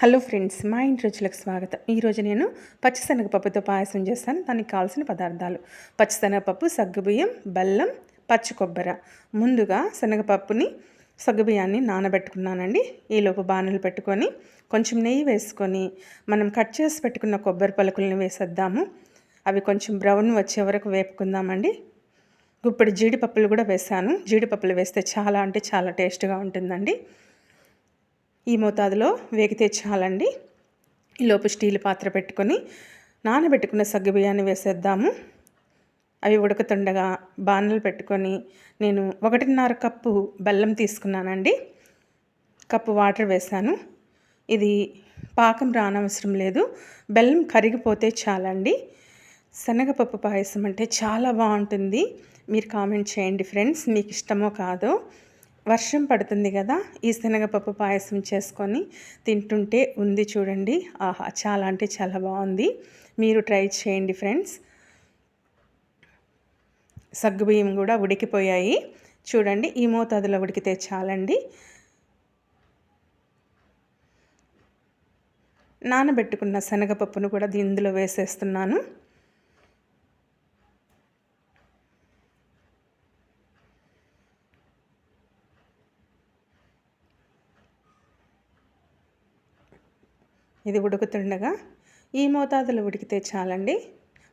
Hello friends, మా ఇంటి రుచులకు స్వాగతం. ఈరోజు నేను పచ్చిశనగపప్పుతో పాయసం చేస్తాను. దానికి కావాల్సిన పదార్థాలు: పచ్చిశనగపప్పు, సగ్గుబియ్యం, బెల్లం, పచ్చి కొబ్బర. ముందుగా శనగపప్పుని సగ్గుబియ్యాన్ని నానబెట్టుకున్నానండి. ఈలోపు బాణలు పెట్టుకొని కొంచెం నెయ్యి వేసుకొని మనం కట్ చేసి పెట్టుకున్న కొబ్బరి పలుకులను వేసేద్దాము. అవి కొంచెం బ్రౌన్ వచ్చే వరకు వేపుకుందామండి. గుప్పెడు జీడిపప్పులు కూడా వేసాను. జీడిపప్పులు వేస్తే చాలా టేస్ట్గా ఉంటుందండి. ఈ మోతాదులో వేగితే చాలండి. ఈలోపు స్టీల్ పాత్ర పెట్టుకొని నానబెట్టుకున్న సగ్గుబియ్యాన్ని వేసేద్దాము. అవి ఉడుకుతుండగా బాణలు పెట్టుకొని నేను 1.5 కప్పు బెల్లం తీసుకున్నానండి. కప్పు వాటర్ వేసాను. ఇది పాకం రానవసరం లేదు, బెల్లం కరిగిపోతే చాలండి. శనగపప్పు పాయసం అంటే చాలా బాగుంటుంది. మీరు కామెంట్ చేయండి ఫ్రెండ్స్, మీకు ఇష్టమో కాదో. వర్షం పడుతుంది కదా, ఈ శనగపప్పు పాయసం చేసుకొని తింటుంటే ఉంది చూడండి, ఆహా, చాలా బాగుంది. మీరు ట్రై చేయండి ఫ్రెండ్స్. సగ్గుబియ్యం కూడా ఉడికిపోయాయి చూడండి. ఈ మోతాదులో ఉడికితే చాలండి. నానబెట్టుకున్న శనగపప్పును కూడా ఇందులో వేసేస్తున్నాను. ఇది ఉడుకుతుండగా ఈ మోతాదులో ఉడికితే చాలండి.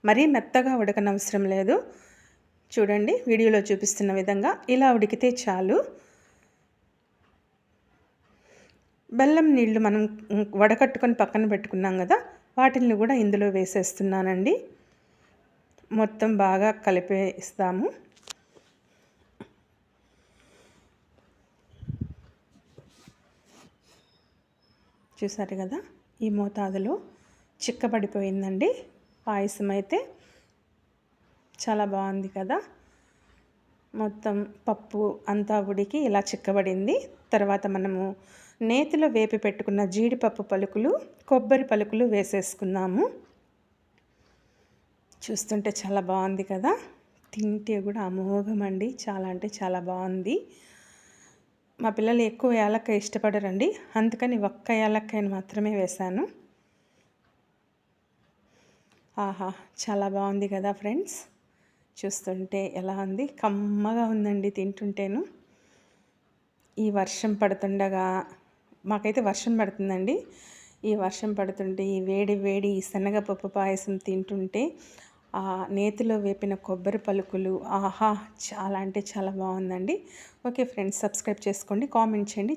మరీ మెత్తగా ఉడకనవసరం లేదు. చూడండి, వీడియోలో చూపిస్తున్న విధంగా ఇలా ఉడికితే చాలు. బెల్లం నీళ్లు మనం వడకట్టుకొని పక్కన పెట్టుకున్నాం కదా, వాటిని కూడా ఇందులో వేసేస్తున్నానండి. మొత్తం బాగా కలిపేస్తాము. చూసారు కదా, ఈ మోతాదులో చిక్కబడిపోయిందండి. పాయసం అయితే చాలా బాగుంది కదా. మొత్తం పప్పు అంతా ఉడికి ఇలా చిక్కబడింది. తర్వాత మనము నేతిలో వేపి పెట్టుకున్న జీడిపప్పు పలుకులు, కొబ్బరి పలుకులు వేసేసుకున్నాము. చూస్తుంటే చాలా బాగుంది కదా. తింటే కూడా అమోఘమండి. చాలా బాగుంది. మా పిల్లలు ఎక్కువ యాలక్కాయ ఇష్టపడరండి, అందుకని ఒక్క యాలక్కాయని మాత్రమే వేశాను. ఆహా, చాలా బాగుంది కదా ఫ్రెండ్స్. చూస్తుంటే ఎలా ఉంది, కమ్మగా ఉందండి తింటుంటేను. ఈ వర్షం పడుతుండగా, మాకైతే వర్షం పడుతుందండి. ఈ వర్షం పడుతుంటే ఈ వేడి ఈ శనగపప్పు పాయసం తింటుంటే ఆ నేతిలో వేపిన కొబ్బరి పలుకులు, ఆహా, చాలా బాగుందండి. ఓకే ఫ్రెండ్స్, సబ్స్క్రైబ్ చేసుకోండి, కామెంట్ చేయండి.